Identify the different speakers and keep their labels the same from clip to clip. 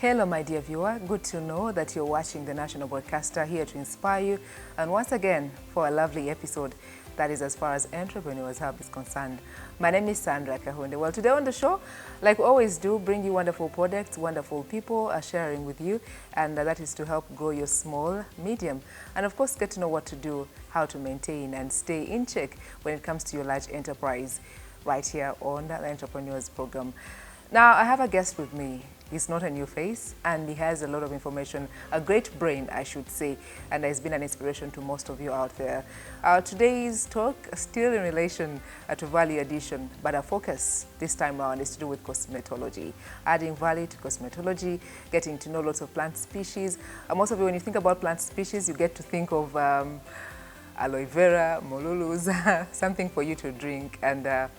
Speaker 1: Hello, my dear viewer. Good to know that you're watching the National Broadcaster, here to inspire you. And once again, for a lovely episode that is as far as Entrepreneurs Hub is concerned. My name is Sandra Kahunde. Well, today on the show, like we always do, bring you wonderful products, wonderful people are sharing with you. And that is to help grow your small, medium. And of course, get to know what to do, how to maintain and stay in check when it comes to your large enterprise right here on the Entrepreneurs Program. Now, I have a guest with me. He's not a new face, and he has a lot of information, a great brain, I should say, and has been an inspiration to most of you out there. Today's talk still in relation to value addition, but our focus this time around is to do with cosmetology, adding value to cosmetology, getting to know lots of plant species. Most of you, when you think about plant species, you get to think of aloe vera, molulus, something for you to drink and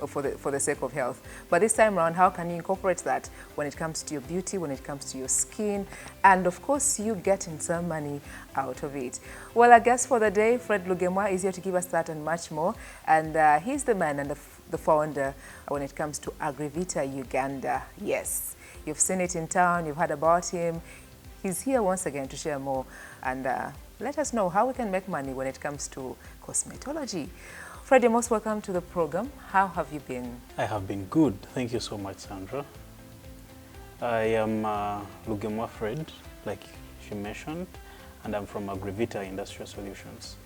Speaker 1: for the sake of health. But this time around, how can you incorporate that when it comes to your beauty, when it comes to your skin, and of course you getting some money out of it? Well, our guest for the day, Fred Lugemwa, is here to give us that and much more. And he's the man and the founder when it comes to Agrivita Uganda. Yes, you've seen it in town, you've heard about him. He's here once again to share more and let us know how we can make money when it comes to cosmetology. Fred, you're most welcome to the program. How have you been?
Speaker 2: I have been good. Thank you so much, Sandra. I am Lugemwa Fred, like she mentioned, and I'm from Agrivita Industrial Solutions.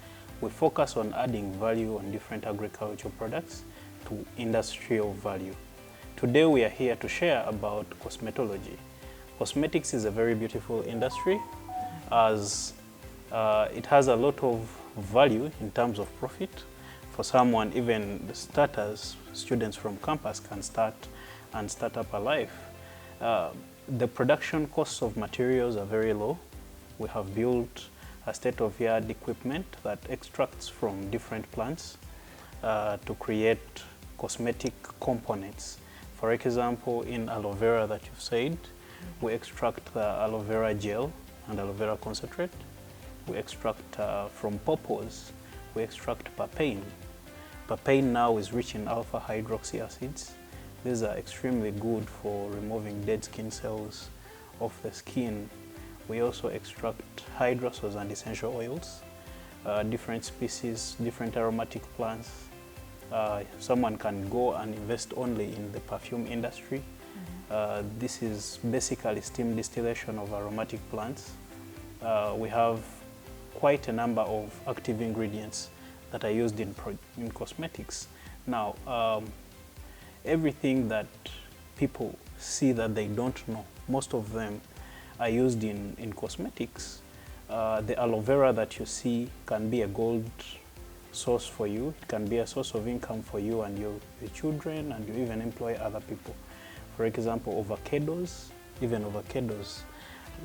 Speaker 2: We focus on adding value on different agricultural products to industrial value. Today we are here to share about cosmetology. Cosmetics is a very beautiful industry as it has a lot of value in terms of profit. For someone, even the starters, students from campus can start up a life. The production costs of materials are very low. We have built a state-of-the-art equipment that extracts from different plants to create cosmetic components. For example, in aloe vera that you've said, we extract the aloe vera gel and aloe vera concentrate. We extract from pawpaws, we extract papain. Papain now is rich in alpha hydroxy acids. These are extremely good for removing dead skin cells off the skin. We also extract hydrosols and essential oils, different species, different aromatic plants. Someone can go and invest only in the perfume industry. This is basically steam distillation of aromatic plants. We have quite a number of active ingredients that are used in cosmetics. Now, everything that people see that they don't know, most of them are used in cosmetics. The aloe vera that you see can be a gold source for you. It can be a source of income for you and your children, and you even employ other people. For example, avocados,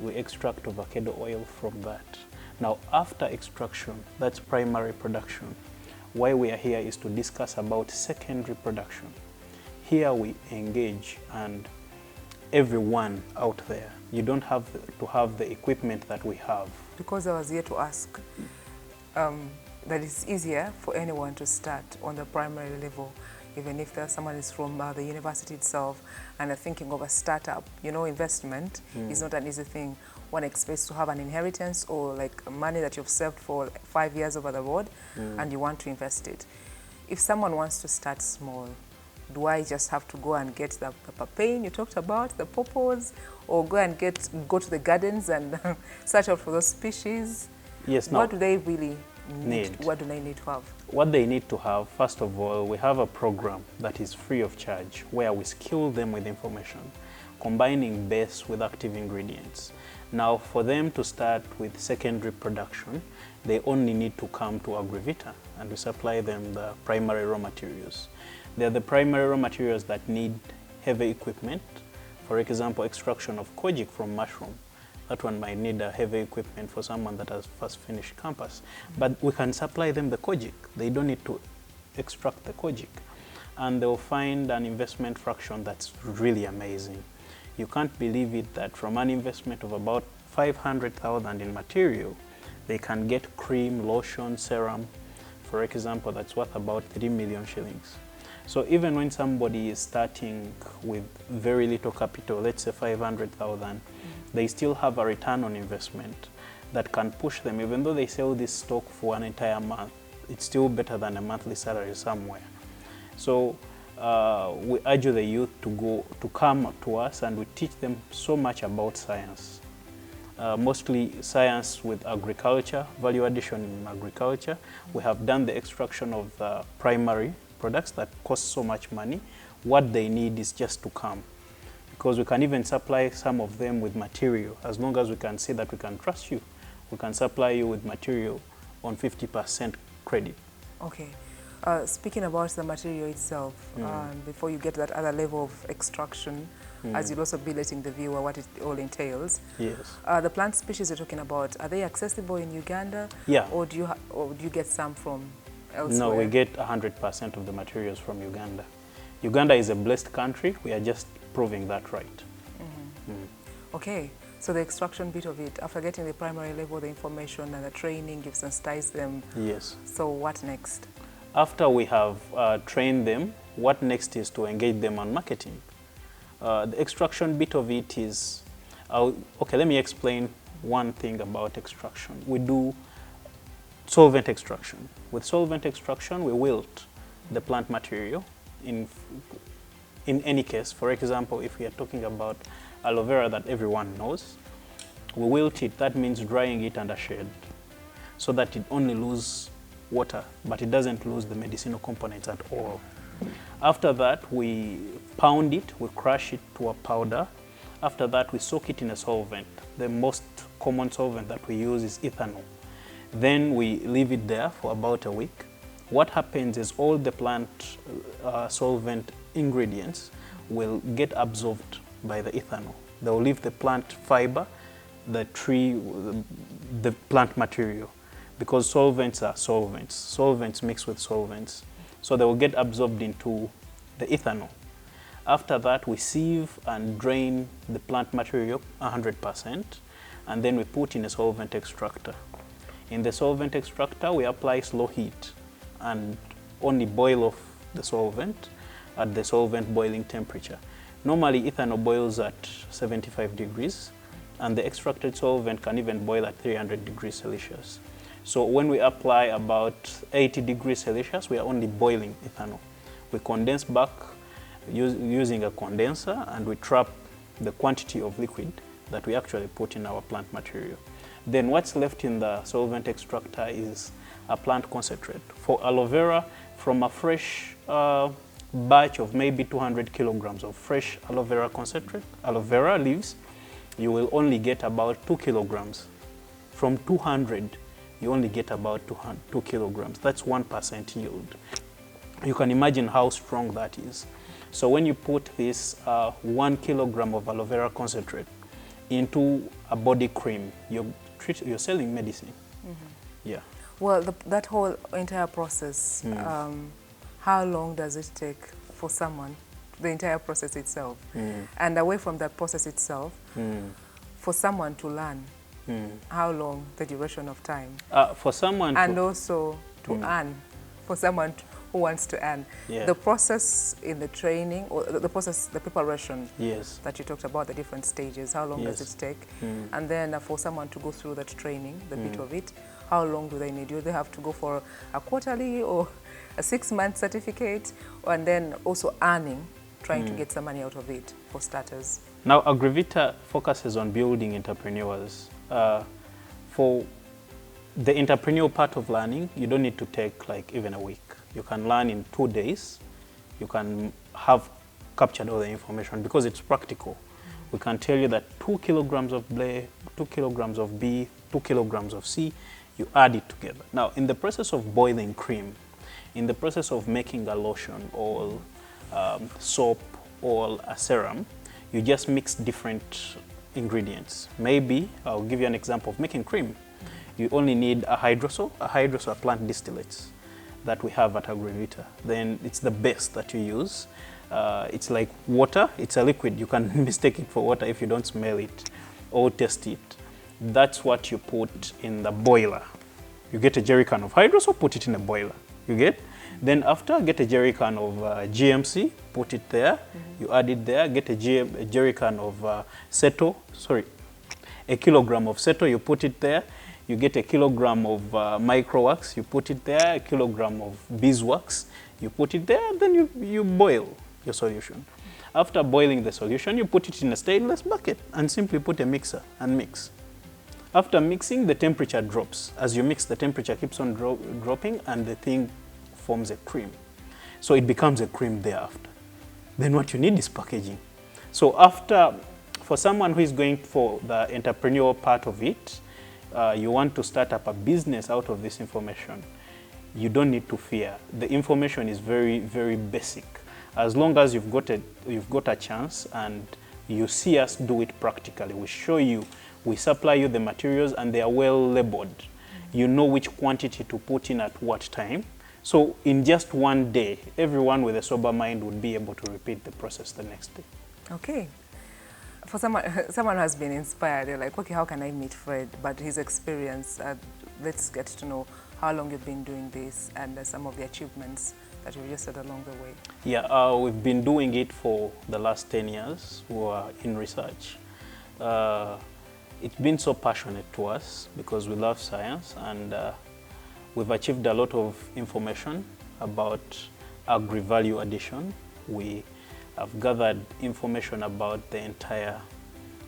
Speaker 2: we extract avocado oil from that. Now, after extraction, that's primary production. Why we are here is to discuss about secondary production. Here we engage, and everyone out there, you don't have to have the equipment that we have.
Speaker 1: Because I was here to ask, that it's easier for anyone to start on the primary level, even if someone is from the university itself and are thinking of a startup. You know, investment is not an easy thing. One expects to have an inheritance or like money that you've saved for 5 years over the road and you want to invest it. If someone wants to start small, do I just have to go and get the papain you talked about, the pawpaws, or go to the gardens and search out for those species?
Speaker 2: Yes.
Speaker 1: What do they really need? What do they need to have?
Speaker 2: What they need to have, first of all, we have a program that is free of charge where we skill them with information, combining base with active ingredients. Now, for them to start with secondary production, they only need to come to Agrivita and we supply them the primary raw materials. They are the primary raw materials that need heavy equipment. For example, extraction of kojic from mushroom. That one might need a heavy equipment for someone that has first finished campus. But we can supply them the kojic. They don't need to extract the kojic. And they'll find an investment fraction that's really amazing. You can't believe it that from an investment of about 500,000 in material, they can get cream, lotion, serum, for example, that's worth about 3 million shillings. So even when somebody is starting with very little capital, let's say 500,000, they still have a return on investment that can push them. Even though they sell this stock for an entire month, it's still better than a monthly salary somewhere. So we urge the youth to come to us, and we teach them so much about science. Mostly science with agriculture, value addition in agriculture. We have done the extraction of primary products that cost so much money. What they need is just to come, because we can even supply some of them with material. As long as we can say that we can trust you, we can supply you with material on 50% credit.
Speaker 1: Okay. Speaking about the material itself, before you get to that other level of extraction, as you'll also be letting the viewer what it all entails.
Speaker 2: Yes.
Speaker 1: The plant species you're talking about, are they accessible in Uganda?
Speaker 2: Yeah.
Speaker 1: Or do you get some from elsewhere?
Speaker 2: No, we get 100% of the materials from Uganda. Uganda is a blessed country. We are just proving that right.
Speaker 1: Okay. So the extraction bit of it, after getting the primary level, the information and the training, you've sensitized them.
Speaker 2: Yes.
Speaker 1: So what next?
Speaker 2: After we have trained them, what next is to engage them on marketing. The extraction bit of it is, okay, let me explain one thing about extraction. We do solvent extraction. With solvent extraction, we wilt the plant material. In any case, for example, if we are talking about aloe vera that everyone knows, we wilt it. That means drying it under shade so that it only loses water, but it doesn't lose the medicinal components at all. After that, we pound it, we crush it to a powder. After that, we soak it in a solvent. The most common solvent that we use is ethanol. Then we leave it there for about a week. What happens is all the plant solvent ingredients will get absorbed by the ethanol. They will leave the plant fiber, the tree, the plant material, because solvents are solvents. Solvents mix with solvents. So they will get absorbed into the ethanol. After that, we sieve and drain the plant material 100%, and then we put in a solvent extractor. In the solvent extractor, we apply slow heat and only boil off the solvent at the solvent boiling temperature. Normally, ethanol boils at 75 degrees, and the extracted solvent can even boil at 300 degrees Celsius. So when we apply about 80 degrees Celsius, we are only boiling ethanol. We condense back using a condenser, and we trap the quantity of liquid that we actually put in our plant material. Then what's left in the solvent extractor is a plant concentrate. For aloe vera, from a fresh batch of maybe 200 kilograms of fresh aloe vera concentrate, aloe vera leaves, you will only get about 2 kilograms. From 200, you only get about 2 kilograms. That's 1% yield. You can imagine how strong that is. So when you put this 1 kilogram of aloe vera concentrate into a body cream, you're selling medicine. Yeah.
Speaker 1: Well, that whole entire process, how long does it take for someone, the entire process itself? And away from that process itself, for someone to learn, how long, the duration of time?
Speaker 2: For someone
Speaker 1: and also to earn, for someone who wants to earn.
Speaker 2: Yeah.
Speaker 1: The process in the training, or the process, the preparation that you talked about, the different stages, how long does it take? And then for someone to go through that training, the bit of it, how long do they need? Do they have to go for a quarterly or a 6-month certificate? And then also earning, trying to get some money out of it, for starters.
Speaker 2: Now, Agrivita focuses on building entrepreneurs. For the entrepreneurial part of learning, you don't need to take like even a week. You can learn in 2 days. You can have captured all the information because it's practical. We can tell you that 2 kilograms of A, 2 kilograms of B, 2 kilograms of C, you add it together. Now, in the process of boiling cream, in the process of making a lotion or soap or a serum, you just mix different ingredients. Maybe, I'll give you an example of making cream. You only need a hydrosol. A hydrosol are plant distillates that we have at Agrivita. Then it's the best that you use. It's like water. It's a liquid. You can mistake it for water if you don't smell it or taste it. That's what you put in the boiler. You get a jerry can of hydrosol, put it in a boiler. You get? Then after, get a jerry can of GMC, put it there. You add it there. Get a jerry can of a kilogram of settle, you put it there. You get a kilogram of micro wax, you put it there. A kilogram of beeswax, you put it there. Then you boil your solution. After boiling the solution, you put it in a stainless bucket and simply put a mixer and mix. After mixing, the temperature drops. As you mix, the temperature keeps on dropping and the thing forms a cream. So it becomes a cream thereafter. Then what you need is packaging. So for someone who is going for the entrepreneurial part of it, you want to start up a business out of this information, you don't need to fear. The information is very, very basic. As long as you've got a chance and you see us do it practically, we show you, we supply you the materials and they are well labeled. You know which quantity to put in at what time. So in just one day, everyone with a sober mind would be able to repeat the process the next day.
Speaker 1: Okay. For someone who has been inspired, they're like, okay, how can I meet Fred? But his experience, let's get to know how long you've been doing this and some of the achievements that you've just had along the way.
Speaker 2: Yeah, we've been doing it for the last 10 years. We are in research. It's been so passionate to us because we love science, and we've achieved a lot of information about agri-value addition. We have gathered information about the entire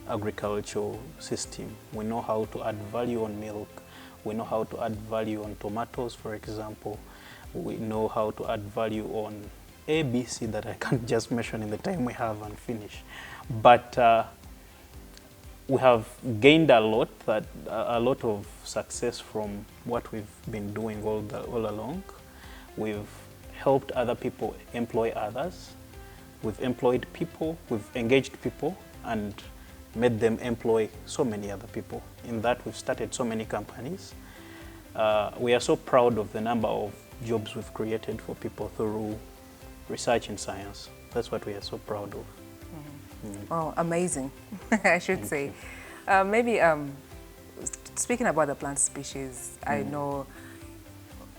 Speaker 2: agricultural system. We know how to add value on milk. We know how to add value on tomatoes, for example. We know how to add value on ABC that I can't just mention in the time we have and finish. But we have gained a lot of success from what we've been doing all along. We've helped other people employ others. We've employed people, we've engaged people and made them employ so many other people. In that, we've started so many companies. We are so proud of the number of jobs we've created for people through research in science. That's what we are so proud of.
Speaker 1: Oh, amazing, I should say. Maybe speaking about the plant species, I know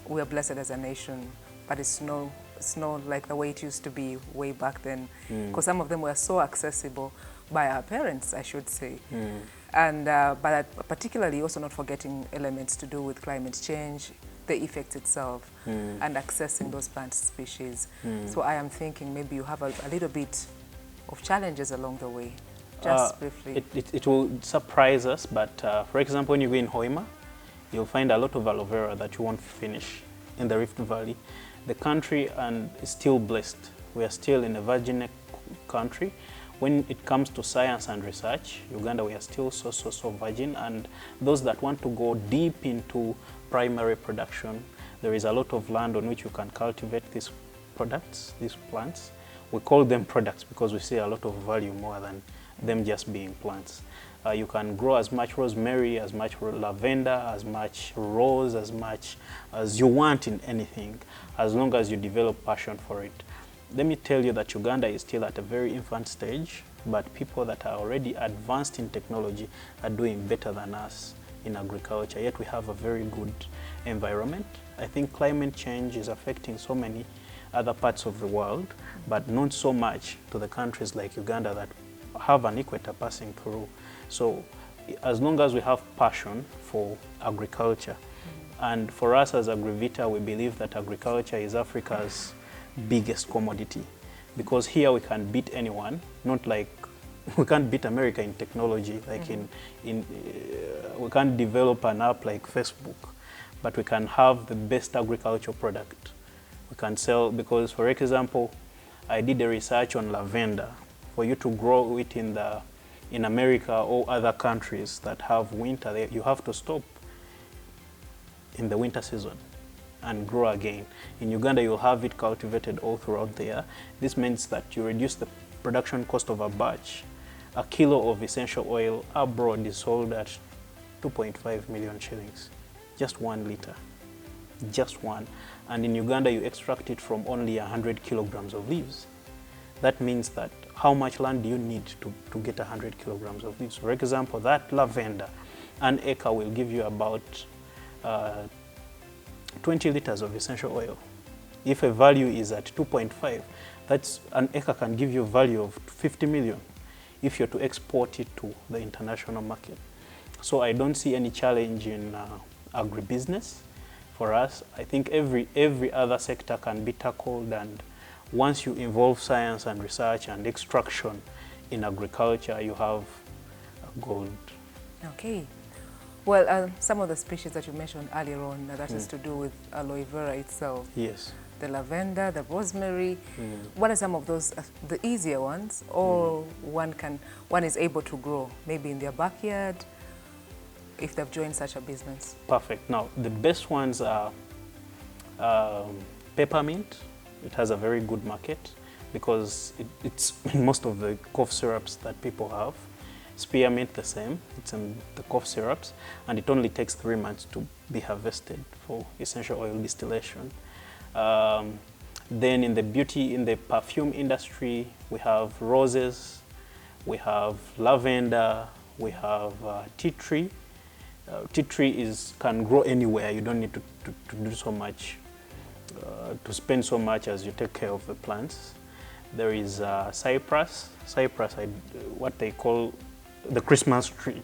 Speaker 1: we are blessed as a nation, but it's not like the way it used to be way back then, because some of them were so accessible by our parents, I should say. And but particularly also not forgetting elements to do with climate change, the effects itself, and accessing those plant species. So I am thinking maybe you have a little bit of challenges along the way, just briefly.
Speaker 2: It will surprise us, but for example, when you go in Hoima, you'll find a lot of aloe vera that you won't finish in the Rift Valley. The country is still blessed. We are still in a virgin country. When it comes to science and research, Uganda, we are still so virgin. And those that want to go deep into primary production, there is a lot of land on which you can cultivate these products, these plants. We call them products because we see a lot of value more than them just being plants. You can grow as much rosemary, as much lavender, as much rose, as much as you want in anything, as long as you develop passion for it. Let me tell you that Uganda is still at a very infant stage, but people that are already advanced in technology are doing better than us in agriculture, yet we have a very good environment. I think climate change is affecting so many other parts of the world, but not so much to the countries like Uganda that have an equator passing through. So as long as we have passion for agriculture, and for us as Agrivita, we believe that agriculture is Africa's biggest commodity, because here we can beat anyone, not like we can't beat America in technology, like we can't develop an app like Facebook, but we can have the best agricultural product. We can sell, because for example, I did a research on lavender. For you to grow it in America or other countries that have winter, you have to stop in the winter season and grow again. In Uganda, you'll have it cultivated all throughout the year. This means that you reduce the production cost of a batch. A kilo of essential oil abroad is sold at 2.5 million shillings. Just 1 liter. Just one. And in Uganda, you extract it from only 100 kilograms of leaves. That means that how much land do you need to get 100 kilograms of leaves? For example, that lavender, an acre will give you about 20 liters of essential oil. If a value is at 2.5, that's an acre can give you a value of 50 million if you're to export it to the international market. So I don't see any challenge in agribusiness. For us, I think every other sector can be tackled, and once you involve science and research and extraction in agriculture, you have gold.
Speaker 1: Okay. Well, some of the species that you mentioned earlier on, that has to do with aloe vera itself.
Speaker 2: Yes.
Speaker 1: The lavender, the rosemary. What are some of those, the easier ones, or one is able to grow, maybe in their backyard, if they've joined such a business?
Speaker 2: Perfect. Now, the best ones are peppermint. It has a very good market because it's in most of the cough syrups that people have. Spearmint, the same. It's in the cough syrups, and it only takes 3 months to be harvested for essential oil distillation. Then in the perfume industry, we have roses, we have lavender, we have tea tree. Tea tree can grow anywhere. You don't need to do so much, to spend so much as you take care of the plants. There is cypress. Cypress, what they call the Christmas tree,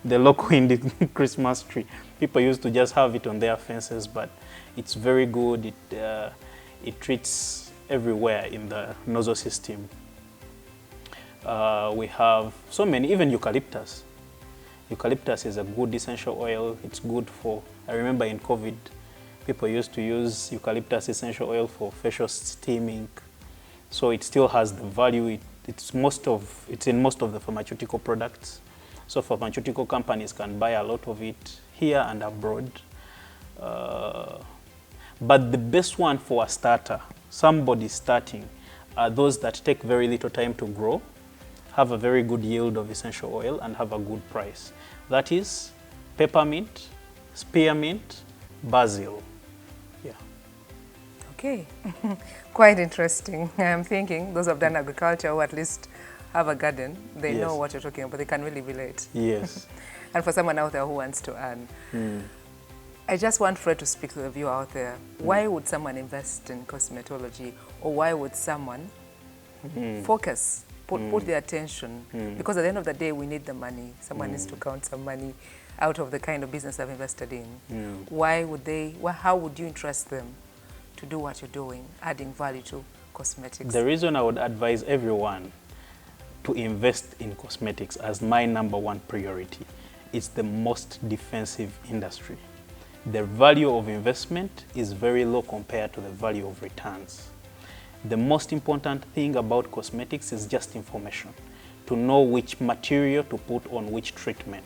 Speaker 2: the local Indian Christmas tree. People used to just have it on their fences, but it's very good. It treats everywhere in the nozzle system. We have so many, even eucalyptus. Eucalyptus is a good essential oil. It's good for, I remember in COVID, people used to use eucalyptus essential oil for facial steaming. So it still has the value. It's in most of the pharmaceutical products. So pharmaceutical companies can buy a lot of it here and abroad. But the best one for a starter, somebody starting, are those that take very little time to grow, have a very good yield of essential oil, and have a good price. That is peppermint, spearmint, basil. Yeah.
Speaker 1: Okay, quite interesting. I'm thinking those who have done agriculture, or at least have a garden, they know what you're talking about. They can really relate.
Speaker 2: Yes.
Speaker 1: And for someone out there who wants to earn, I just want Fred to speak to the viewer out there. Why would someone invest in cosmetology, or why would someone focus, put their attention? Because at the end of the day, we need the money. Someone needs to count some money out of the kind of business I've invested in. Why would they? How would you interest them to do what you're doing, adding value to cosmetics?
Speaker 2: The reason I would advise everyone to invest in cosmetics as my #1 priority, it's the most defensive industry. The value of investment is very low compared to the value of returns. The most important thing about cosmetics is just information, to know which material to put on which treatment.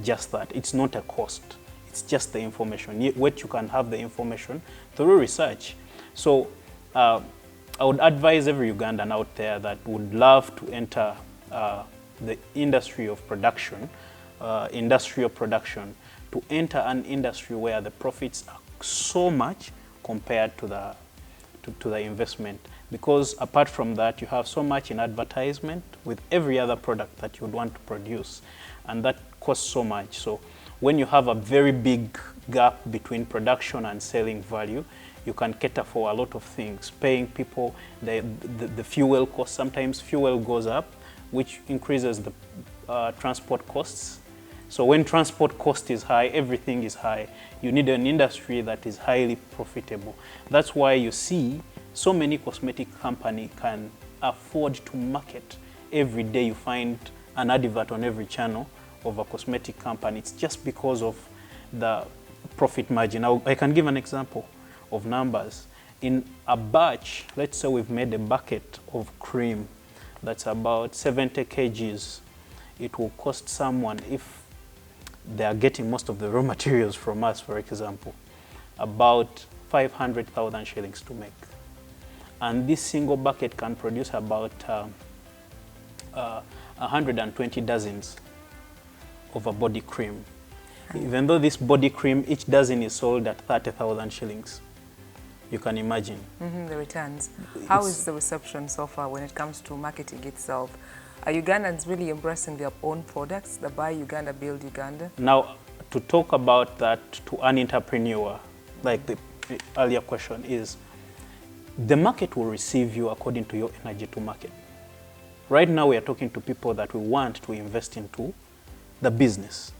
Speaker 2: Just that. It's not a cost. It's just the information. Yet you can have the information through research. So I would advise every Ugandan out there that would love to enter the industry of production, industrial production, to enter an industry where the profits are so much compared to the investment. Because apart from that, you have so much in advertisement with every other product that you would want to produce, and that costs so much. So when you have a very big gap between production and selling value, you can cater for a lot of things. Paying people, the fuel cost, sometimes fuel goes up, which increases the transport costs. So when transport cost is high, everything is high. You need an industry that is highly profitable. That's why you see so many cosmetic companies can afford to market. Every day you find an advert on every channel of a cosmetic company. It's just because of the profit margin. Now, I can give an example of numbers. In a batch, let's say we've made a bucket of cream that's about 70 kgs. It will cost someone, if they are getting most of the raw materials from us, for example, about 500,000 shillings to make. And this single bucket can produce about 120 dozens of a body cream. Even though this body cream, each dozen is sold at 30,000 shillings. You can imagine.
Speaker 1: The returns. How is the reception so far when it comes to marketing itself? Are Ugandans really embracing their own products, the Buy Uganda, Build Uganda?
Speaker 2: Now, to talk about that to an entrepreneur, like the earlier question is, the market will receive you according to your energy to market. Right now, we are talking to people that we want to invest into the business.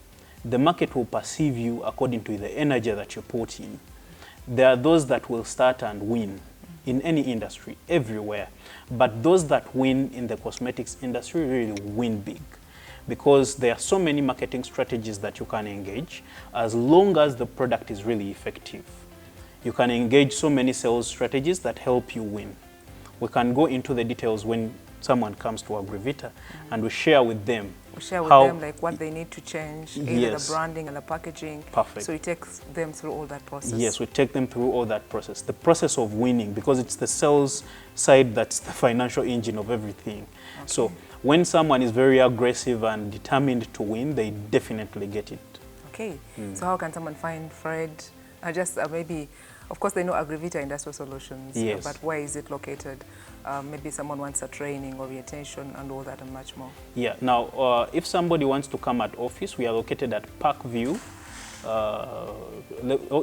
Speaker 2: The market will perceive you according to the energy that you put in. There are those that will start and win in any industry, everywhere. But those that win in the cosmetics industry really win big, because there are so many marketing strategies that you can engage as long as the product is really effective. You can engage so many sales strategies that help you win. We can go into the details when someone comes to Agrivita, and we share with them.
Speaker 1: We share with them like what they need to change, either
Speaker 2: Yes.
Speaker 1: the branding and the packaging.
Speaker 2: Perfect.
Speaker 1: So we take them through all that process.
Speaker 2: Yes, we take them through all that process. The process of winning, because it's the sales side that's the financial engine of everything.
Speaker 1: Okay.
Speaker 2: So when someone is very aggressive and determined to win, they definitely get it.
Speaker 1: Okay. So how can someone find Fred? Just maybe, of course, they know Agrivita Industrial Solutions.
Speaker 2: Yes.
Speaker 1: But where is it located? Maybe someone wants a training, orientation, and all that and much more.
Speaker 2: Yeah. Now, if somebody wants to come at office, we are located at Parkview.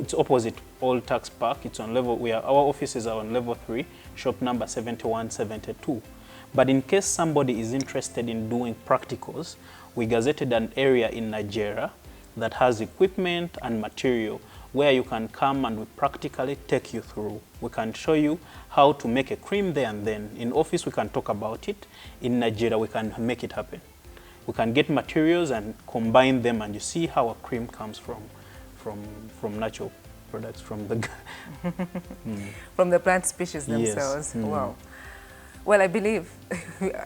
Speaker 2: It's opposite Old Tax Park. It's on level. Our offices are on level 3, shop number 7172. But in case somebody is interested in doing practicals, we gazetted an area in Nigeria that has equipment and material where you can come and we practically take you through. We can show you how to make a cream there and then. In office, we can talk about it. In Nigeria, we can make it happen. We can get materials and combine them, and you see how a cream comes from natural products, from the
Speaker 1: From the plant species themselves.
Speaker 2: Yes.
Speaker 1: Wow. Well, I believe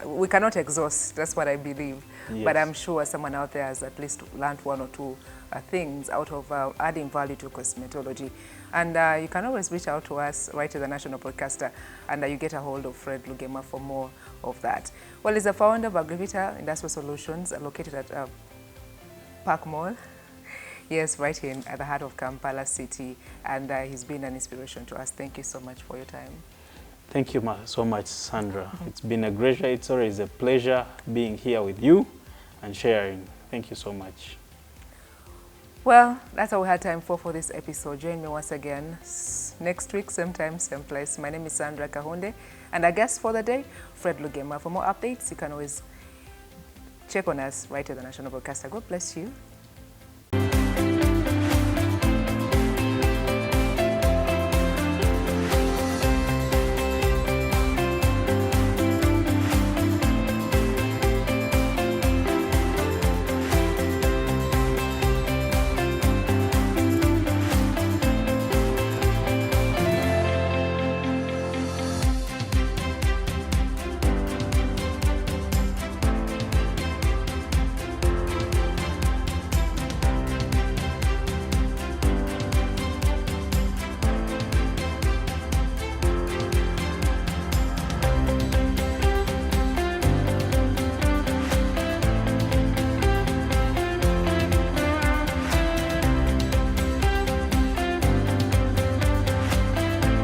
Speaker 1: we cannot exhaust. That's what I believe.
Speaker 2: Yes.
Speaker 1: But I'm sure someone out there has at least learned one or two things out of adding value to cosmetology. And you can always reach out to us right to the National Broadcaster, and you get a hold of Fred Lugema for more of that. Well, he's the founder of Agrivita Industrial Solutions, located at Park Mall. Yes, right here at the heart of Kampala City. And he's been an inspiration to us. Thank you so much for your time.
Speaker 2: Thank you so much, Sandra. It's been a great, it's always a pleasure being here with you and sharing. Thank you so much.
Speaker 1: Well, that's all we had time for this episode. Join me once again next week, same time, same place. My name is Sandra Kahunde, and our guest for the day, Fred Lugema. For more updates, you can always check on us right at the National Broadcaster. God bless you.